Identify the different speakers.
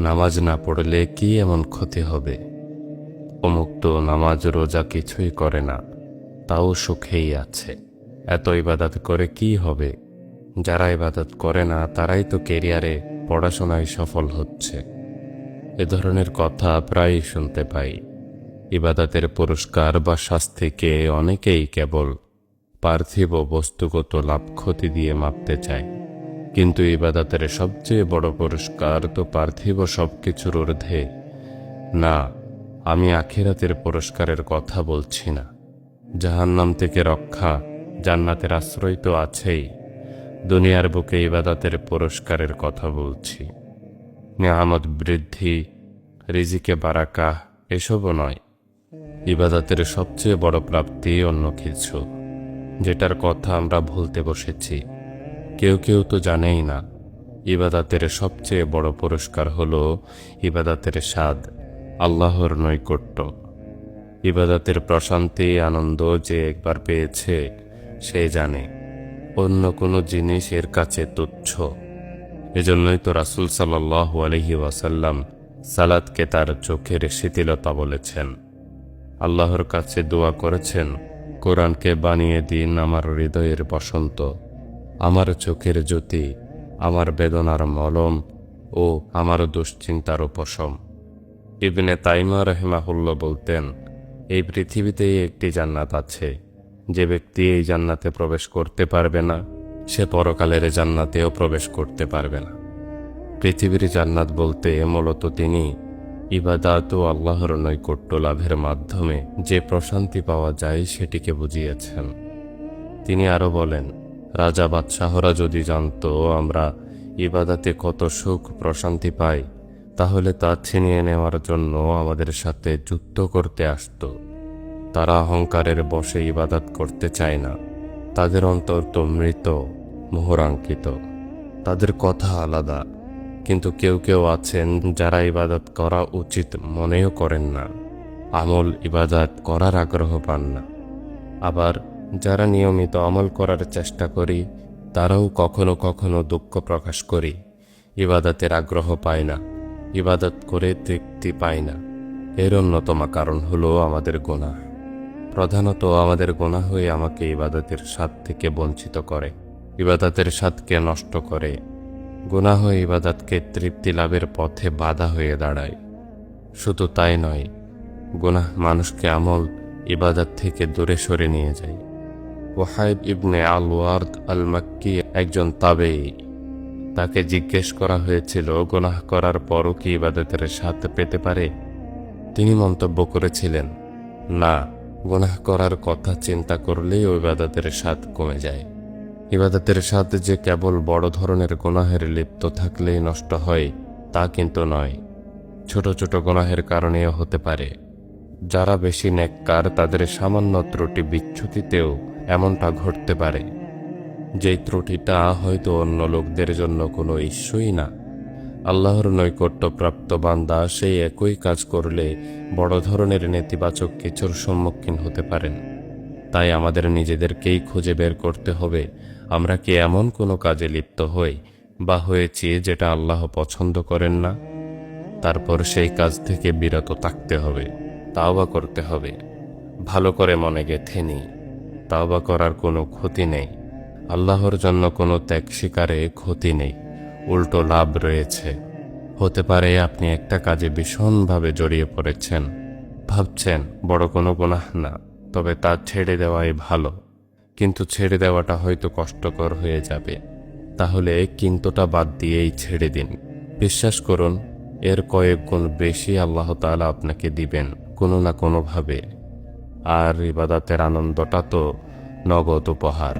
Speaker 1: নামাজ না পড়লে কি এমন ক্ষতি হবে? অমুক তো নামাজ রোজা কিছুই করে না, তাও সুখেই আছে। এত ইবাদত করে কি হবে? যারা ইবাদত করে না তারাই তো ক্যারিয়ারে পড়াশোনায় সফল হচ্ছে। এ ধরনের কথা প্রায়ই শুনতে পাই। ইবাদতের পুরস্কার বা শাস্তিকে অনেকেই কেবল পার্থিব বস্তুগত লাভ ক্ষতি দিয়ে মাপতে চায়, কিন্তু ইবাদতের সবচেয়ে বড় পুরস্কার তো পার্থিব সবকিছুর ঊর্ধ্বে। না, আমি আখিরাতের পুরস্কারের কথা বলছি না। জাহান্নাম থেকে রক্ষা, জান্নাতের আশ্রয় তো আছেই। দুনিয়ার বুকে ইবাদতের পুরস্কারের কথা বলছি। নিয়ামত বৃদ্ধি, রিজিকে বারাকা এসবও নয়। ইবাদতের সবচেয়ে বড় প্রাপ্তি অন্য কিছু, যেটার কথা আমরা ভুলতে বসেছি। কেউ কেউ তো জানেই না ইবাদতের সবচেয়ে বড় পুরস্কার হলো ইবাদতের স্বাদ, আল্লাহর নৈকট্য। ইবাদতের প্রশান্তি, আনন্দ যে একবার পেয়েছে সে জানে অন্য কোনো জিনিস এর কাছে তুচ্ছ। এজন্যই তো রাসূল সাল্লাল্লাহু আলাইহি ওয়াসাল্লাম সালাতকে তার চোখের শিথিলতা বলেছেন। আল্লাহর কাছে দোয়া করেছেন, কোরআনকে বানিয়ে দিন আমার হৃদয়ের বসন্ত, আমার চোখের জ্যোতি, আমার বেদনার মলম ও আমার দুশ্চিন্তার উপশম। ইবনে তাইমা রাহিমাহুল্লাহ বলতেন, এই পৃথিবীতেই একটি জান্নাত আছে। যে ব্যক্তি এই জান্নাতে প্রবেশ করতে পারবে না, সে পরকালের জান্নাতেও প্রবেশ করতে পারবে না। পৃথিবীর জান্নাত বলতে মূলত তিনি ইবাদত ও আল্লাহর নৈকট্য লাভের মাধ্যমে যে প্রশান্তি পাওয়া যায় সেটিকে বুঝিয়েছেন। তিনি আরো বলেন, রাজা বাদশাহরা যদি জানত আমরা ইবাদতে কত সুখ প্রশান্তি পাই, তাহলে তা ছিনিয়ে নেওয়ার জন্য আমাদের সাথে যুদ্ধ করতে আসত। তারা অহংকারের বশে ইবাদত করতে চায় না। তাদের অন্তর তো মৃত, মোহরাঙ্কিত। তাদের কথা আলাদা। কিন্তু কেউ কেউ আছেন যারা ইবাদত করা উচিত মনেও করেন না, আমল ইবাদত করার আগ্রহ পান না। আবার যারা নিয়মিত আমল করার চেষ্টা করি, তারাও কখনো কখনো দুঃখ প্রকাশ করি, ইবাদতের আগ্রহ পায় না, ইবাদত করে তৃপ্তি পায় না। এর অন্যতম কারণ হলো আমাদের গুনাহ। প্রধানত আমাদের গুনাহ হয়ে আমাকে ইবাদতের স্বাদ থেকে বঞ্চিত করে, ইবাদতের স্বাদকে নষ্ট করে। গুনাহ ইবাদতকে তৃপ্তি লাভের পথে বাধা হয়ে দাঁড়ায়। শুধু তাই নয়, গুনাহ মানুষকে আমল ইবাদত থেকে দূরে সরে নিয়ে যায়। ওয়াহাইব ইবনে আল ওয়ার্দ আল মাক্কি একজন তাবেঈ। তাকে জিজ্ঞেস করা হয়েছিল, গুনাহ করার পরও কি ইবাদতের স্বাদ পেতে পারে? তিনি মন্তব্য করেছিলেন, না, গুনাহ করার কথা চিন্তা করলেই ইবাদতের স্বাদ কমে যায়। ইবাদতের স্বাদ যে কেবল বড় ধরনের গুনাহের লিপ্ত থাকলেই নষ্ট হয় তা কিন্তু নয়, ছোট ছোট গুনাহের কারণেও হতে পারে। যারা বেশি নেককার তাদের সামান্য ত্রুটি বিচ্যুতিতেও এমনটা ঘটতে পারে। যেই ত্রুটিটা হয়তো অন্য লোকদের জন্য কোনো ইস্যুই না, আল্লাহর নৈকট্য প্রাপ্ত বান্দা সেই একই কাজ করলে বড় ধরনের নেতিবাচক কিছুর সম্মুখীন হতে পারেন। তাই আমাদের নিজেদেরকেই খুঁজে বের করতে হবে আমরা কি এমন কোনো কাজে লিপ্ত হই বা হয়েছি যেটা আল্লাহ পছন্দ করেন না। তারপর সেই কাজ থেকে বিরত থাকতে হবে, তাওবা করতে হবে। ভালো করে মনে গেঁথে নিই, তাওবা করার কোনো ক্ষতি নেই। আল্লাহর জন্য কোনো ত্যাগ স্বীকারে ক্ষতি নেই, উল্টো লাভ রয়েছে। হতে পারে আপনি একটা কাজে ভীষণভাবে জড়িয়ে পড়েছেন, ভাবছেন বড় কোনো গুনাহ না, তবে তা ছেড়ে দেওয়াই ভালো। কিন্তু ছেড়ে দেওয়াটা হয়তো কষ্টকর হয়ে যাবে। তাহলে কিন্তুটা বাদ দিয়েই ছেড়ে দিন। বিশ্বাস করুন, এর কয়েক গুণ বেশি আল্লাহ তাআলা আপনাকে দিবেন কোনো না কোনোভাবে। আর ইবাদতের আনন্দটা তো নগদ উপহার।